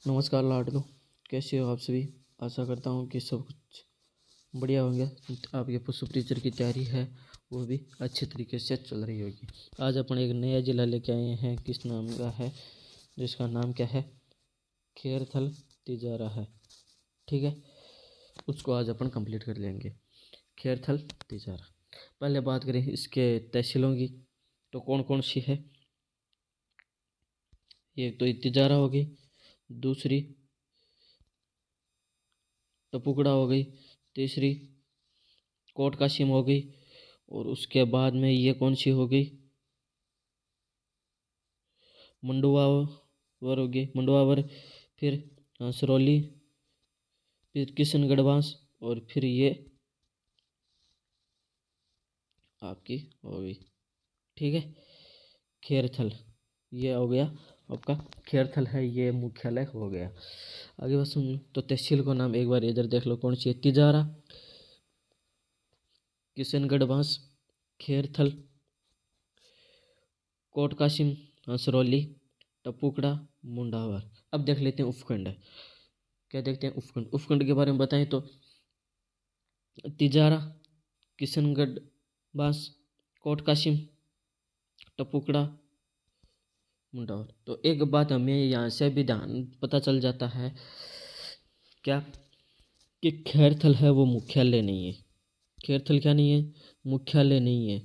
नमस्कार लाडलो, कैसे हो आप सभी। आशा करता हूँ कि सब कुछ बढ़िया होंगे। आपके पशु टीचर की तैयारी है वो भी अच्छे तरीके से चल रही होगी। आज अपन एक नया जिला लेके आए हैं, किस नाम का है, जिसका नाम क्या है, खेरथल तिजारा है। ठीक है, उसको आज अपन कंप्लीट कर लेंगे। खेरथल तिजारा, पहले बात करें इसके तहसीलों की, तो कौन कौन सी है। एक तो तिजारा हो गई, दूसरी टपुकड़ा हो गई, तीसरी कोट कासिम हो गई, और उसके बाद में ये कौन सी हो गई, मंडुआवर हो गई, मंडुआवर, फिर सिरौली, फिर किशनगढ़ बांस, और फिर ये आपकी हो गई। ठीक है, खेरथल ये हो गया आपका, खेरथल है ये मुख्यालय हो गया। आगे बस सुन, तो तहसील को नाम एक बार इधर देख लो, कौन सी है, तिजारा, किशनगढ़ बांस, खेरथल, कोट कासिम, सिरौली, टपुकड़ा, मुंडावर। अब देख लेते हैं उपखंड, क्या देखते हैं उपखंड। उपखंड के बारे में बताएं तो तिजारा, किशनगढ़ बांस, कोट कासिम, टपुकड़ा, मुंडावर। तो एक बात हमें यहाँ से भी ध्यान पता चल जाता है क्या, कि खेरथल है वो मुख्यालय नहीं है। खेरथल क्या नहीं है, मुख्यालय नहीं है,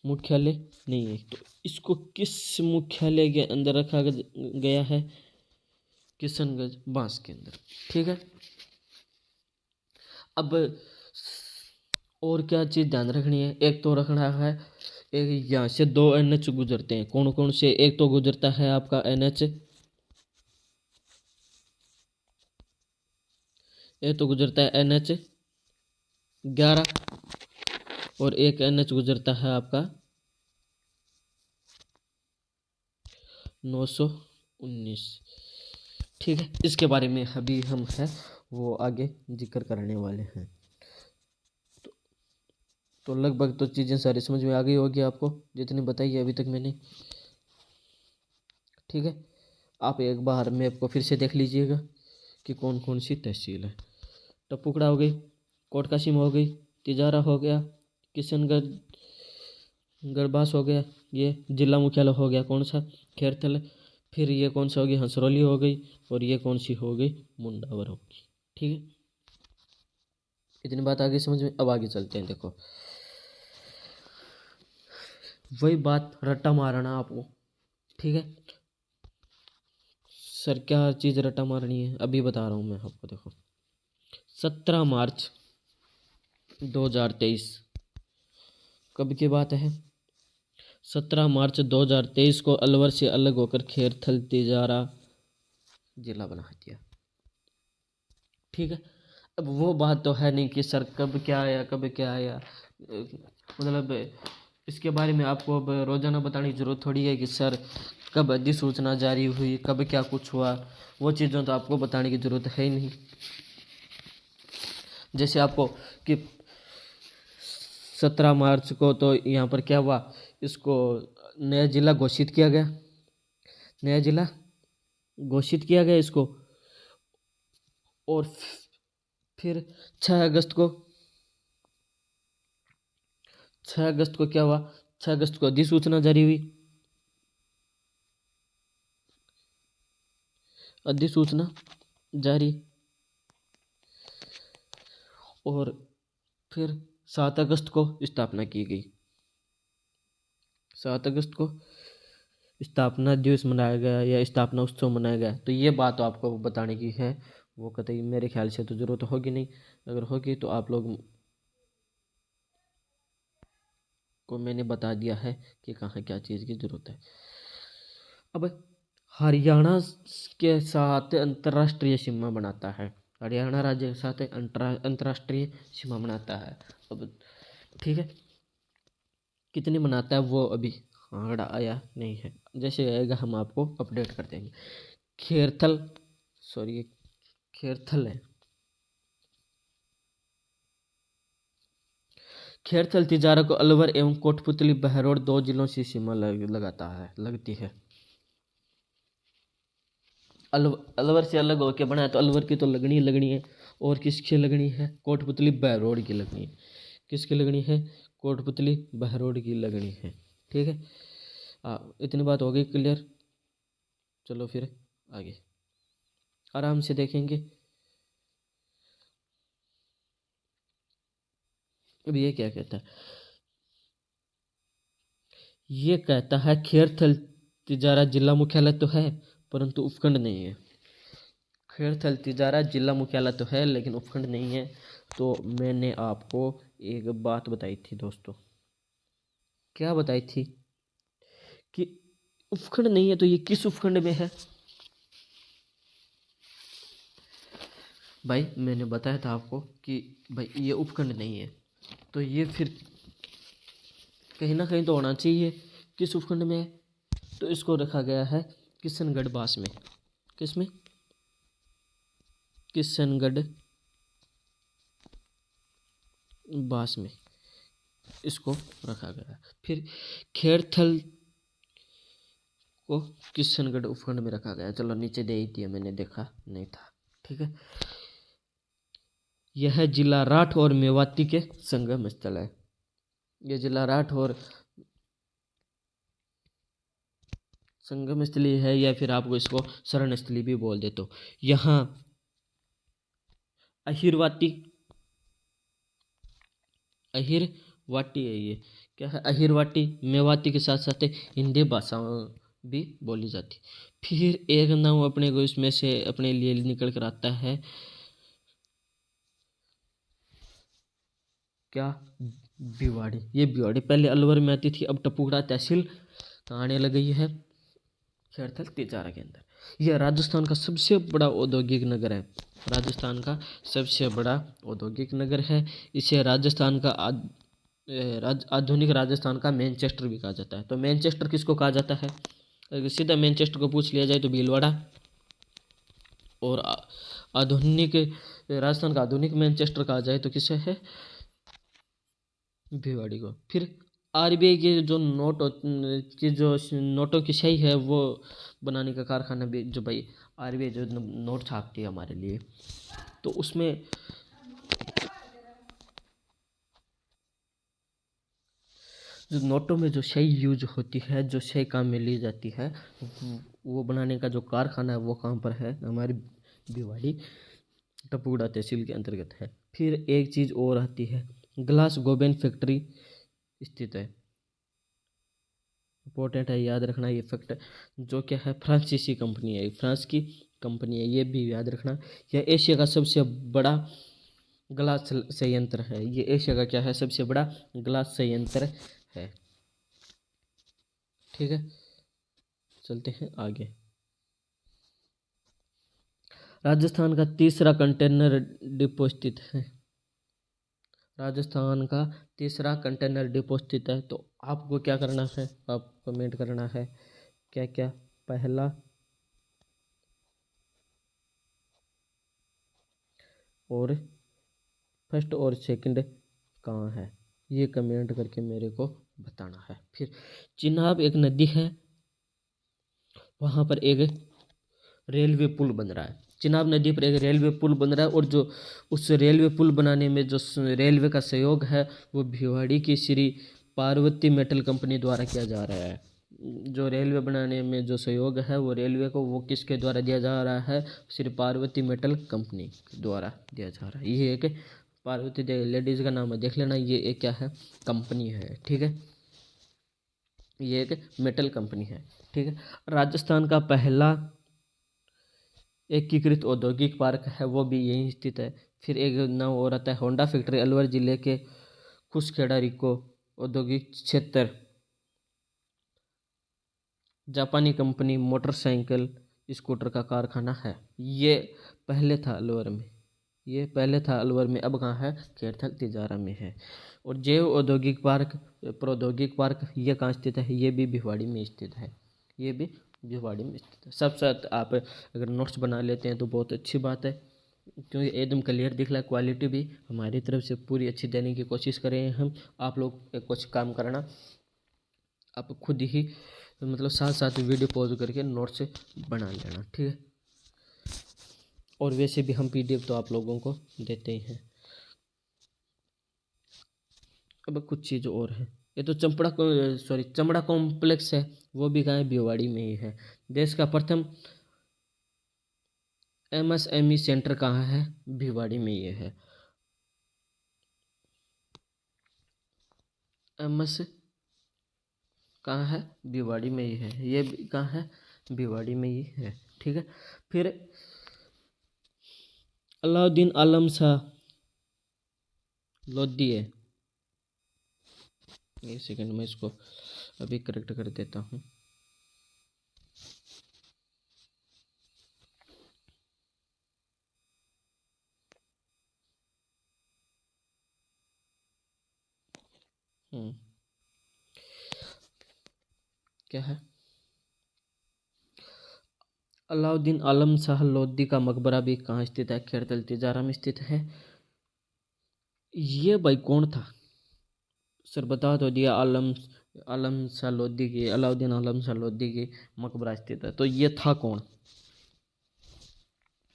मुख्यालय नहीं है। तो इसको किस मुख्यालय के अंदर रखा गया है, किशनगंज बांस के अंदर। ठीक है, अब और क्या चीज़ ध्यान रखनी है, एक तो रखना है, एक यहाँ से दो NH गुजरते हैं, कौन कौन से, एक तो गुजरता है आपका NH, एक तो गुजरता है NH 11, और एक NH गुजरता है आपका 919। ठीक है, इसके बारे में अभी हम है वो आगे जिक्र करने वाले हैं। तो लगभग तो चीज़ें सारी समझ में आ गई होगी आपको, जितनी बताई है अभी तक मैंने। ठीक है, आप एक बार मैप को फिर से देख लीजिएगा कि कौन कौन सी तहसील है। टपुकड़ा हो गई, कोट कासिम हो गई, तिजारा हो गया, किशनगढ़ गरबास हो गया, ये जिला मुख्यालय हो गया कौन सा, खेरथल। फिर ये कौन सा हो गई, हंसरौली हो गई, और ये कौन सी हो गई, मुंडावर होगी। ठीक है, इतनी बात आगे समझ में। अब आगे चलते हैं, देखो वही बात रट्टा मारना आपको। ठीक है सर, क्या चीज़ रट्टा मारनी है अभी बता रहा हूँ मैं आपको। देखो 17 मार्च 2023 कब की बात है, 17 मार्च 2023 को अलवर से अलग होकर खेरथल तिजारा जिला बना दिया। ठीक है, अब वो बात तो है नहीं कि सर कब क्या आया, कब क्या आया, मतलब इसके बारे में आपको अब रोजाना बताने की जरूरत थोड़ी है कि सर कब अधिसूचना जारी हुई, कब क्या कुछ हुआ। वो चीज़ों तो आपको बताने की जरूरत है ही नहीं। जैसे आपको कि 17 मार्च को तो यहाँ पर क्या हुआ, इसको नया जिला घोषित किया गया, नया जिला घोषित किया गया इसको। और फिर 6 अगस्त को, 6 अगस्त को क्या हुआ, 6 अगस्त को अधिसूचना जारी हुई, अधिसूचना जारी। और फिर 7 अगस्त को स्थापना की गई, 7 अगस्त को स्थापना दिवस मनाया गया या स्थापना उत्सव मनाया गया। तो ये बात तो आपको बताने की है, वो कतई मेरे ख्याल से तो ज़रूरत होगी नहीं। अगर होगी तो आप लोग को मैंने बता दिया है कि कहाँ क्या चीज़ की ज़रूरत है। अब हरियाणा के साथ अंतर्राष्ट्रीय सीमा बनाता है, हरियाणा राज्य के साथ अंतर्राष्ट्रीय सीमा बनाता है। अब ठीक है, कितनी बनाता है वो अभी आंकड़ा आया नहीं है, जैसे आएगा हम आपको अपडेट कर देंगे। खेरथल, सॉरी खेरथल है, खेरथल तिजारा को अलवर एवं कोटपुतली बहरौड़ 2 जिलों से सीमा लगाता है, लगती है। अलवर से अलग होके बना है तो अलवर की तो लगनी लगनी है। और किसकी लगनी है? कोटपुतली बहरोड की लगनी है। किसकी लगनी है? कोटपुतली बहरोड की लगनी है। ठीक है, इतनी बात हो गई क्लियर। चलो फिर आगे आराम से देखेंगे। अब ये क्या कहता है? ये कहता है खेरथल तिजारा जिला मुख्यालय तो है परंतु उपखंड नहीं है। खेरथल तिजारा जिला मुख्यालय तो है लेकिन उपखंड नहीं है। तो मैंने आपको एक बात बताई थी दोस्तों। क्या बताई थी? कि उपखंड नहीं है तो ये किस उपखंड में है? भाई मैंने बताया था आपको कि भाई ये उपखंड नहीं है तो ये फिर कहीं ना कहीं तो होना चाहिए। किस उपखंड में है? तो इसको रखा गया है किशनगढ़ बास में। किस में? किशनगढ़ बास में इसको रखा गया है। फिर खेरथल को किशनगढ़ उपखंड में रखा गया। चलो नीचे दे ही दिया, मैंने देखा नहीं था। ठीक है, यह जिला राठ और मेवाती के संगम स्थल है। यह जिला राठ और संगम स्थली है या फिर आपको इसको शरण स्थली भी बोल दे। तो यहाँ अहिरवाती अहिरवाटी है। ये क्या है? अहिरवाटी मेवाती के साथ साथ हिंदी भाषाओं भी बोली जाती। फिर एक नाम अपने को इसमें से अपने लिए निकल कर आता है। क्या? भिवाड़ी। ये भिवाड़ी पहले अलवर में आती थी, अब टपुगड़ा तहसील आने लग गई है खेरथल तिजारा के अंदर। यह राजस्थान का सबसे बड़ा औद्योगिक नगर है। राजस्थान का सबसे बड़ा औद्योगिक नगर है। इसे राजस्थान का आधुनिक राजस्थान का मैनचेस्टर भी कहा जाता है। तो मैनचेस्टर किसको कहा जाता है? अगर सीधा मैनचेस्टर को पूछ लिया जाए तो भीलवाड़ा। और आधुनिक राजस्थान का आधुनिक मैनचेस्टर कहा जाए तो किसे है? भिवाड़ी को। फिर आरबीआई के जो नोटों की सही है वो बनाने का कारखाना भी, जो भाई आरबीआई जो नोट छापती है हमारे लिए, तो उसमें जो नोटों में जो सही यूज होती है, जो सही काम में ली जाती है, वो बनाने का जो कारखाना है वो कहाँ पर है? हमारी भिवाड़ी टपुगड़ा तहसील के अंतर्गत है। फिर एक चीज़ और आती है, ग्लास गोबेन फैक्ट्री स्थित है। इंपॉर्टेंट है, याद रखना ये फैक्ट, जो क्या है फ्रांसीसी कंपनी है, फ्रांस की कंपनी है, ये भी याद रखना। यह एशिया का सबसे बड़ा ग्लास संयंत्र है। ये एशिया का क्या है? सबसे बड़ा ग्लास संयंत्र है। ठीक है, चलते हैं आगे। राजस्थान का तीसरा कंटेनर डिपो स्थित है। राजस्थान का तीसरा कंटेनर डिपो स्थित है। तो आपको क्या करना है? आप कमेंट करना है क्या क्या? पहला और फर्स्ट और सेकंड कहाँ है, ये कमेंट करके मेरे को बताना है। फिर चिनाब एक नदी है, वहाँ पर एक रेलवे पुल बन रहा है। चिनाब नदी पर एक रेलवे पुल बन रहा है और जो उस रेलवे पुल बनाने में जो रेलवे का सहयोग है वो भिवाड़ी की श्री पार्वती मेटल कंपनी द्वारा किया जा रहा है। जो रेलवे बनाने में जो सहयोग है वो रेलवे को वो किसके द्वारा दिया जा रहा है? श्री पार्वती मेटल कंपनी द्वारा दिया जा रहा है। ये एक पार्वती लेडीज का नाम है, देख लेना। ये एक क्या है? कंपनी है। ठीक है, ये एक मेटल कंपनी है। ठीक है, राजस्थान का पहला एकीकृत औद्योगिक पार्क है, वो भी यहीं स्थित है। फिर एक नाम और आता है होंडा फैक्ट्री, अलवर जिले के खुसखेड़ा रिको औद्योगिक क्षेत्र। जापानी कंपनी मोटरसाइकिल स्कूटर का कारखाना है। ये पहले था अलवर में। ये पहले था अलवर में, अब कहाँ है? खेरथल तिजारा में है। और जैव औद्योगिक पार्क प्रौद्योगिक पार्क ये कहाँ स्थित है? ये भी भिवाड़ी में स्थित है। ये भी भिवाड़ी में स्थित है। सब साथ आप अगर नोट्स बना लेते हैं तो बहुत अच्छी बात है, क्योंकि एकदम क्लियर दिख रहा है। क्वालिटी भी हमारी तरफ से पूरी अच्छी देने की कोशिश कर रहे हैं हम। आप लोग कुछ काम करना, आप खुद ही मतलब साथ साथ वीडियो पॉज करके नोट्स बना लेना। ठीक है, और वैसे भी हम PDF तो आप लोगों को देते ही हैं। अब कुछ चीज़ और है। ये तो चमड़ा कॉम्प्लेक्स है, वो भी कहाँ है, भिवाड़ी में ही है। देश का प्रथम MSME सेंटर कहाँ है, भिवाड़ी में ये है। MS कहाँ है, भिवाड़ी में ही है। ये भी कहाँ है, भिवाड़ी में ही है। ठीक है। फिर अलाउद्दीन आलम शाह लोधी है। एक सेकंड में इसको अभी करेक्ट कर देता हूँ। क्या है, अलाउद्दीन आलम शाह लोधी का मकबरा भी कहाँ स्थित है, खैरतल तिजारा में स्थित है। ये भाई कौन था सर, बता तो दिया। आलम शाह लोधी की, अलाउद्दीन आलम शाह लोधी की मकबरा स्थित है, तो ये था कौन,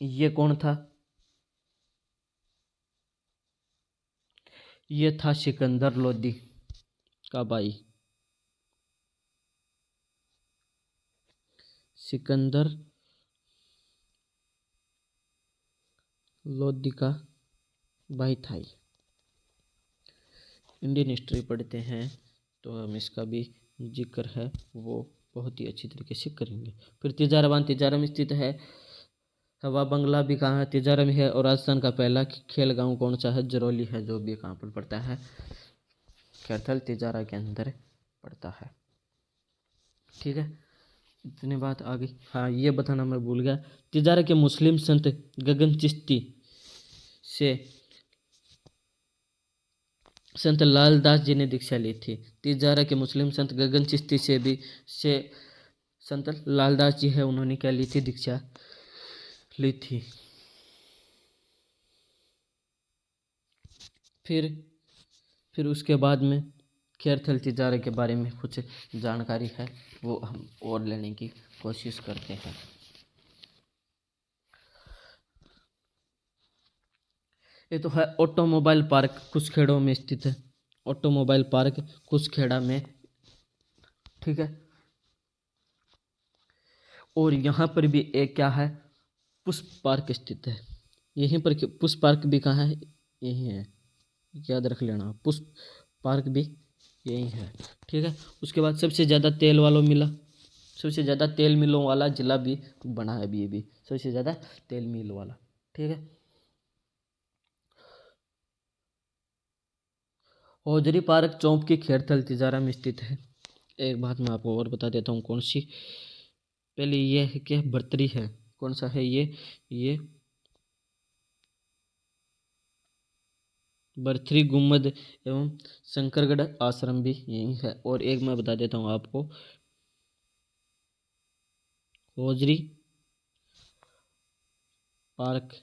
ये कौन था, ये था सिकंदर लोधी का भाई, सिकंदर लोधी का भाई था। इंडियन हिस्ट्री पढ़ते हैं तो हम इसका भी जिक्र है वो बहुत ही अच्छी तरीके से करेंगे। फिर तिजारा तिजारा में स्थित है। हवा बंगला भी कहाँ है, तिजारा में है। और राजस्थान का पहला खेल गांव कौन सा है, जरौली है, जो भी कहाँ पर पड़ता है, खैरथल तिजारा के अंदर पड़ता है। ठीक है, इतनी बात आ गई। हाँ, ये बताना मैं भूल गया, तिजारा के मुस्लिम संत गगन चिश्ती से संत लाल दास जी ने दीक्षा ली थी। तिजारा के मुस्लिम संत गगन चिश्ती से संत लाल दास जी है, उन्होंने क्या ली थी, दीक्षा ली थी। फिर उसके बाद में खैरथल तिजारा के बारे में कुछ जानकारी है, वो हम और लेने की कोशिश करते हैं। ये तो है ऑटोमोबाइल पार्क, कुसखेड़ों में स्थित है। ऑटोमोबाइल पार्क कुसखेड़ा में, ठीक है। और यहाँ पर भी एक क्या है, पुष्प पार्क स्थित है। यहीं पर पुष्प पार्क भी कहाँ है, यही है, याद रख लेना, पुष्प पार्क भी यही है। ठीक है। उसके बाद सबसे ज़्यादा तेल मिलों वाला जिला भी बना है अभी, ये भी सबसे ज़्यादा तेल मिल वाला। ठीक है। हौजरी पार्क चौंप की खैरथल तिजारा में स्थित है। एक बात मैं आपको और बता देता हूँ, कौन सी, पहले ये है कि बर्तरी है, कौन सा है ये बर्थरी गुम्बद एवं शंकरगढ़ आश्रम भी यही है। और एक मैं बता देता हूँ आपको, हौजरी पार्क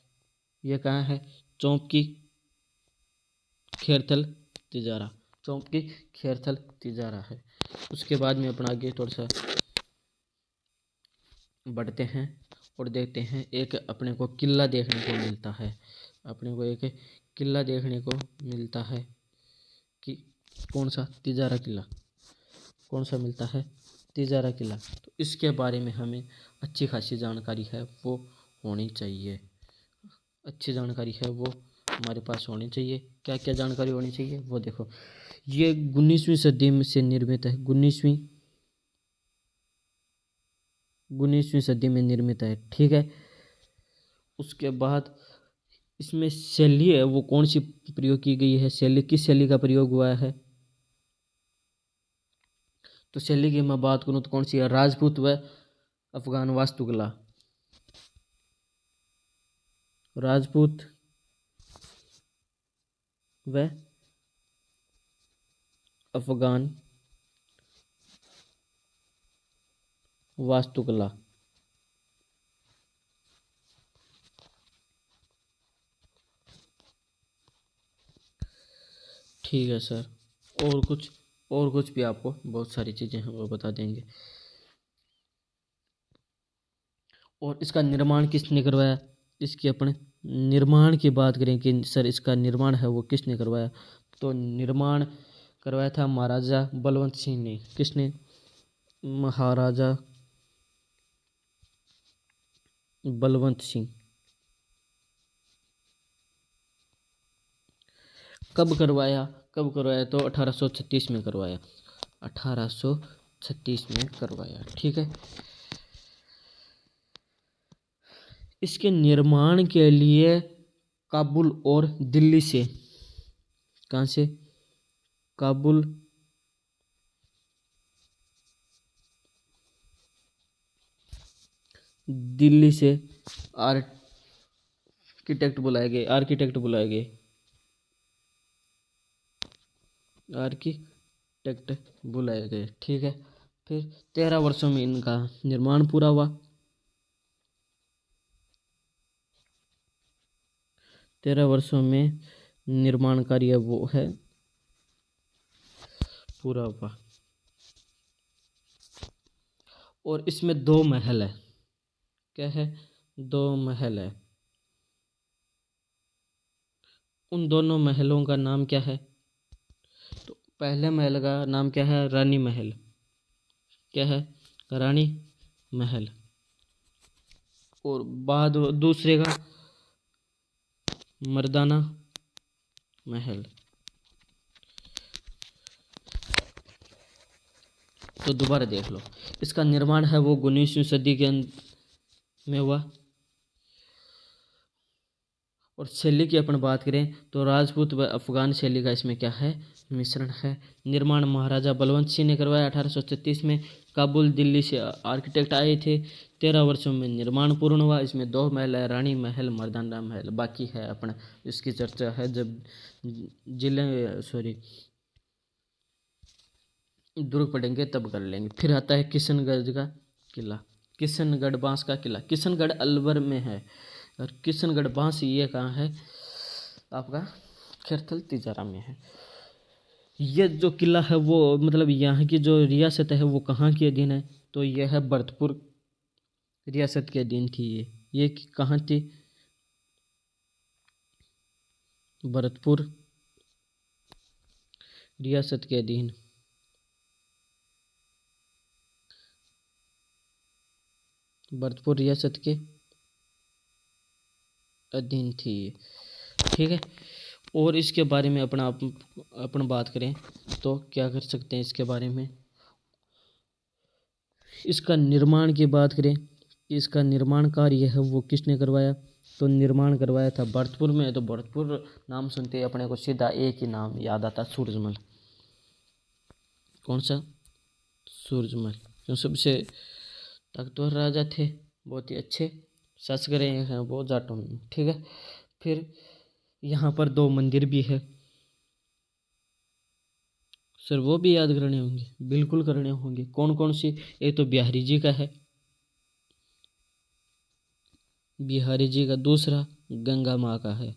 ये कहाँ है, चौंप की खैरथल तिजारा, चौंप की खैरथल तिजारा है। उसके बाद में अपना आगे थोड़ा सा बढ़ते हैं और देखते हैं, एक अपने को किला देखने को मिलता है, अपने को एक किला देखने को मिलता है कि कौन सा, तिजारा किला, कौन सा मिलता है, तिजारा किला। तो इसके बारे में हमें अच्छी खासी जानकारी है वो होनी चाहिए, अच्छी जानकारी है वो हमारे पास होनी चाहिए। क्या क्या जानकारी होनी चाहिए वो देखो, ये 19वीं सदी में से निर्मित है, 19वीं सदी में निर्मित है। ठीक है। उसके बाद इसमें शैली है वो कौन सी प्रयोग की गई है, शैली किस शैली का प्रयोग हुआ है, तो शैली की मैं बात करूँ तो कौन सी है, राजपूत व अफगान वास्तुकला, राजपूत व अफगान वास्तुकला। ठीक है सर। और कुछ भी आपको बहुत सारी चीज़ें हैं वो बता देंगे। और इसका निर्माण किसने करवाया, इसके अपने निर्माण की बात करें कि सर इसका निर्माण है वो किसने करवाया, तो निर्माण करवाया था महाराजा बलवंत सिंह ने। किसने? महाराजा बलवंत सिंह। कब करवाया? तो 1836 में करवाया। 1836 में करवाया। ठीक है। इसके निर्माण के लिए काबुल और दिल्ली से, कहाँ से? काबुल दिल्ली से आर्किटेक्ट बुलाए गए। ठीक है। फिर 13 वर्षों में इनका निर्माण पूरा हुआ। 13 वर्षों में निर्माण कार्य वो है पूरा हुआ। और इसमें 2 महल है। क्या है? 2 महल है। उन दोनों महलों का नाम क्या है? तो पहले महल का नाम क्या है? रानी महल। क्या है? रानी महल। और बाद दूसरे का मर्दाना महल। तो दोबारा देख लो। इसका निर्माण है वो 19वीं सदी के अंत में हुआ। और शैली की अपन बात करें तो राजपूत व अफगान शैली का इसमें क्या है? मिश्रण है। निर्माण महाराजा बलवंत सिंह ने करवाया 1836 में। काबुल दिल्ली से आर्किटेक्ट आए थे। 13 वर्षों में निर्माण पूर्ण हुआ। इसमें 2 महल है, रानी महल, मर्दाना महल। बाकी है अपना, इसकी चर्चा है जब दुर्ग पढ़ेंगे तब कर लेंगे। फिर आता है किशनगढ़ का किला। किशनगढ़ बांस का किला। किशनगढ़ अलवर में है। और किशनगढ़ बांस ये कहाँ है? आपका खैरथल तिजारा में है। ये जो किला है वो मतलब यहाँ की जो रियासत है वो कहाँ के अधीन है? तो यह है भरतपुर रियासत के अधीन थी। ये कहाँ थी? भरतपुर रियासत के अधीन। भरतपुर रियासत के अधीन थी। ठीक है। और इसके बारे में अपन बात करें तो क्या कर सकते हैं इसके बारे में? इसका निर्माण की बात करें, इसका निर्माण कार्य है वो किसने करवाया? तो निर्माण करवाया था भरतपुर में। तो भरतपुर नाम सुनते ही अपने को सीधा एक ही नाम याद आता, सूरजमल। कौन सा? सूरजमल। जो सबसे ताकतवर राजा थे, बहुत ही अच्छे शासक रहे हैं वो जाटों में। ठीक है। फिर यहाँ पर 2 मंदिर भी है। सर वो भी याद करने होंगे, बिल्कुल करने होंगे। कौन कौन सी? एक तो बिहारी जी का है, बिहारी जी का। दूसरा गंगा माँ का है,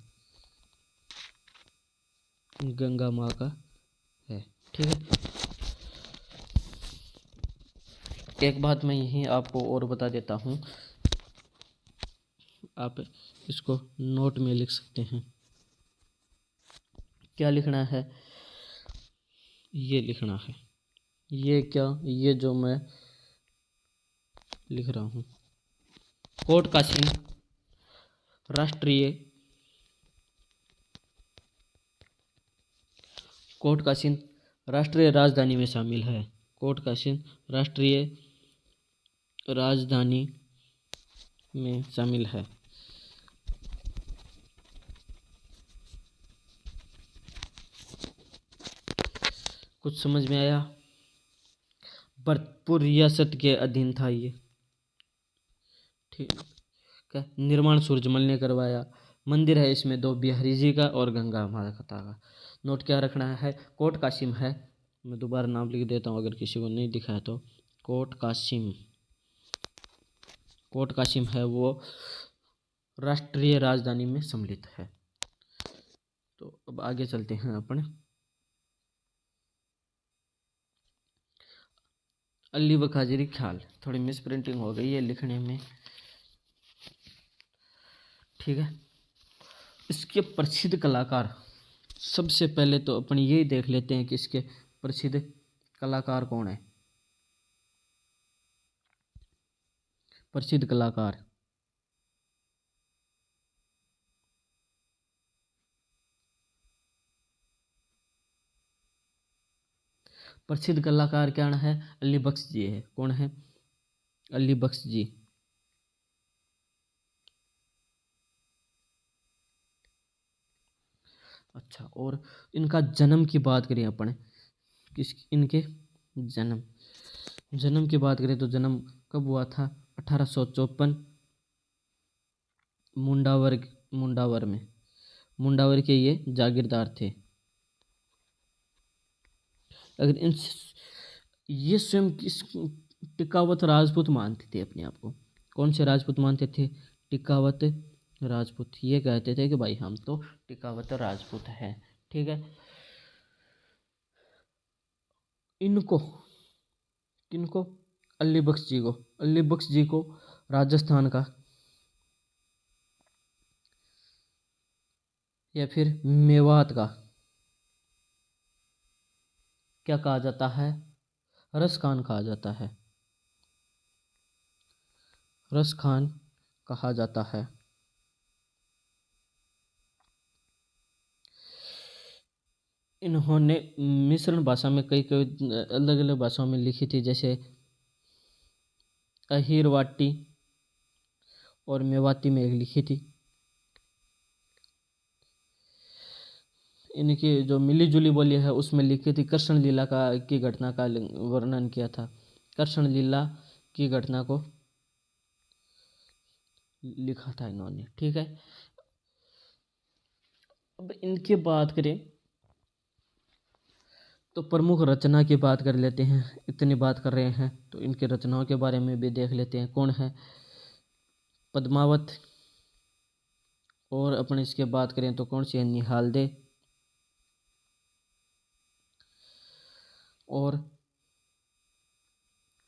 गंगा माँ का है। ठीक है। एक बात मैं यहीं आपको और बता देता हूँ, आप इसको नोट में लिख सकते हैं। क्या लिखना है? ये लिखना है। ये क्या? ये जो मैं लिख रहा हूँ, कोट का चिन्ह राष्ट्रीय, कोट का चिन्ह राष्ट्रीय राजधानी में शामिल है। कोट का चिन्ह राष्ट्रीय राजधानी में शामिल है। कुछ समझ में आया? भरतपुर रियासत के अधीन था ये। ठीक है। निर्माण सूरजमल ने करवाया। मंदिर है इसमें 2, बिहारी जी का और गंगा माता का। नोट क्या रखना है? कोट कासिम है। मैं दोबारा नाम लिख देता हूँ अगर किसी को नहीं दिखा है तो। कोट कासिम, कोट कासिम है वो राष्ट्रीय राजधानी में सम्मिलित है। तो अब आगे चलते हैं अपन। अली व खाजरी ख्याल, थोड़ी मिस प्रिंटिंग हो गई है लिखने में। ठीक है। इसके प्रसिद्ध कलाकार, सबसे पहले तो अपन यही देख लेते हैं कि इसके प्रसिद्ध कलाकार कौन है। प्रसिद्ध कलाकार, प्रसिद्ध कलाकार क्या है? अली बख्श जी है। कौन है? अली बख्श जी। अच्छा, और इनका जन्म की बात करें अपन, किस इनके जन्म जन्म की बात करें तो जन्म कब हुआ था? 1854 मुंडावर मुंडावर में। मुंडावर के ये जागीरदार थे। अगर इन ये स्वयं किस टिकावत राजपूत मानते थे अपने आप को। कौन से राजपूत मानते थे? टिकावत राजपूत। ये कहते थे कि भाई हम तो टिकावत राजपूत हैं। ठीक है। इनको किनको? अली बख्श जी को। अली बख्श जी को राजस्थान का या फिर मेवात का क्या कहा जाता है? रस खान कहा जाता है। रस खान कहा जाता है। इन्होंने मिश्रण भाषा में कई कई अलग अलग भाषाओं में लिखी थी, जैसे अहीरवाटी और मेवाती में एक लिखी थी। इनकी जो मिली जुली बोली है उसमें लिखी थी, कृष्ण लीला का की घटना का वर्णन किया था। कृष्ण लीला की घटना को लिखा था इन्होंने। ठीक है। अब इनकी बात करें तो प्रमुख रचना की बात कर लेते हैं। इतनी बात कर रहे हैं तो इनकी रचनाओं के बारे में भी देख लेते हैं। कौन है? पद्मावत। और अपन इसके बात करें तो कौन सी है? निहाल दे और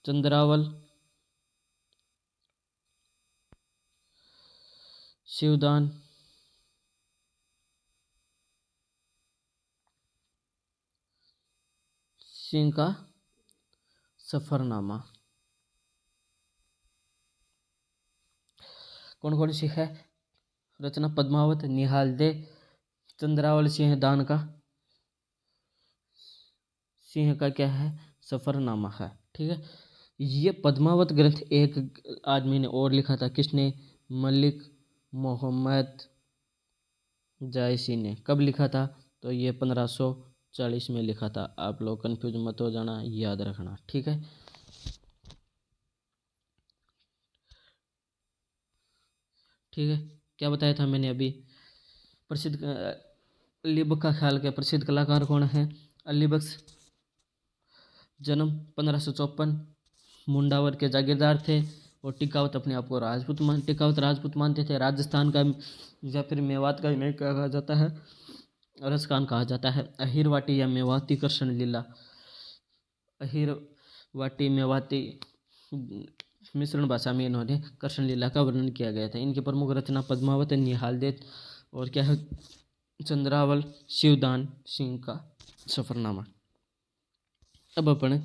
चंद्रावल, शिवदान, सिंह का सफरनामा। कौन कौन सी है रचना? पद्मावत, निहाल दे, चंद्रावल, सिंह का क्या है? सफरनामा है। ठीक है। ये पद्मावत ग्रंथ एक आदमी ने और लिखा था। किसने? मलिक मोहम्मद जायसी ने। कब लिखा था? तो ये 1540 में लिखा था। आप लोग कंफ्यूज मत हो जाना, याद रखना। ठीक है। ठीक है। क्या बताया था मैंने अभी? प्रसिद्ध अली बख्श का ख्याल के प्रसिद्ध कलाकार कौन है? अली बख्श। जन्म 1554, मुंडावर के जागीरदार थे। और टिकावत अपने आप को टिकावत राजपूत मानते थे। राजस्थान का या फिर मेवात का इन्हें कहा जाता है, रस खान कहा जाता है। अहीरवाटी या मेवाती कृष्ण लीला, अहीरवाटी मेवाती मिश्रण भाषा में इन्होंने कृष्ण लीला का वर्णन किया गया था। इनकी प्रमुख रचना पद्मावत, निहालदेव और क्या है? चंद्रावल, शिवदान, सिंह का सफरनामा। अब अपन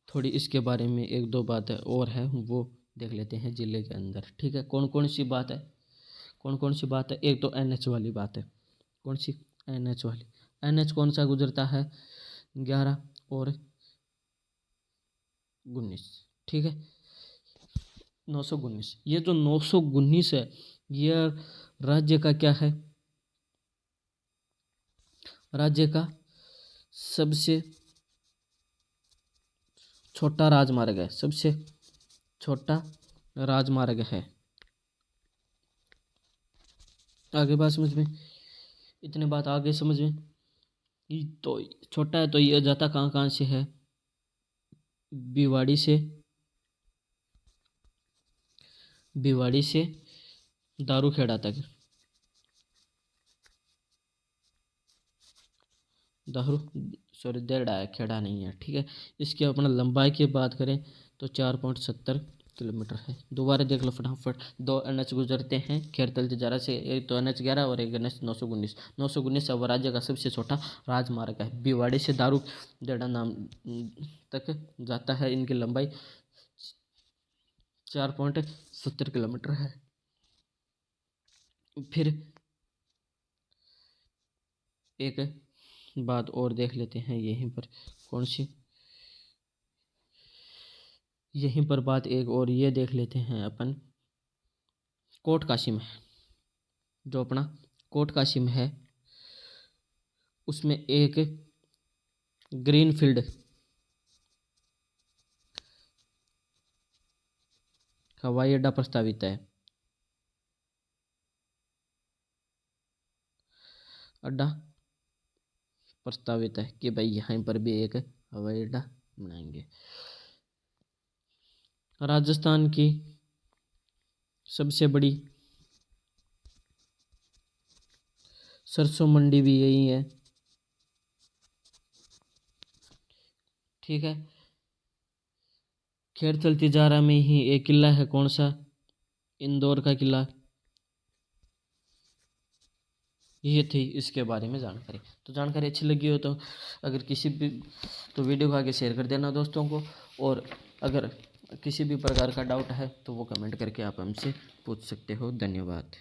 थोड़ी इसके बारे में एक दो बातें और है वो देख लेते हैं जिले के अंदर। ठीक है। कौन कौन सी बात है? कौन कौन सी बात है? एक तो NH वाली बात है। कौन सी? NH वाली। NH कौन सा गुजरता है? 11 और 19। ठीक है। 919। ये जो 919 है, यह राज्य का क्या है? राज्य का सबसे छोटा राजमार्ग है। सबसे छोटा राजमार्ग है। आगे बात समझ में? इतने बात आगे समझ में? ये तो छोटा है तो ये जाता कहाँ कहाँ से है? भिवाड़ी से, भिवाड़ी से दारूखेड़ा तक। दारू सॉरी, देड़ा है, खेड़ा नहीं है। ठीक है। इसकी अपना लंबाई की बात करें तो 4.70 किलोमीटर है। दोबारा देख लो फटाफट, 2 NH गुजरते हैं खेड़तल तिजारा से, एक तो NH 11 और एक NH 919। 919 अब राज्य का सबसे छोटा राजमार्ग है। भिवाड़ी से दारूगढ़ नाम तक जाता है। इनकी लंबाई 4.70 किलोमीटर है। फिर एक बात और देख लेते हैं यहीं पर, कौन सी, यहीं पर बात एक और ये देख लेते हैं अपन, कोट कासिम है। जो अपना कोट कासिम है उसमें एक ग्रीनफील्ड हवाई अड्डा प्रस्तावित है। अड्डा प्रस्तावित है कि भाई यहाँ पर भी एक हवाई अड्डा बनाएंगे। राजस्थान की सबसे बड़ी सरसों मंडी भी यही है। ठीक है। खेड़तल तिजारा में ही एक किला है, कौन सा, इंदौर का किला। ये थी इसके बारे में जानकारी। तो जानकारी अच्छी लगी हो तो अगर किसी भी, तो वीडियो को आगे शेयर कर देना दोस्तों को। और अगर किसी भी प्रकार का डाउट है तो वो कमेंट करके आप हमसे पूछ सकते हो। धन्यवाद।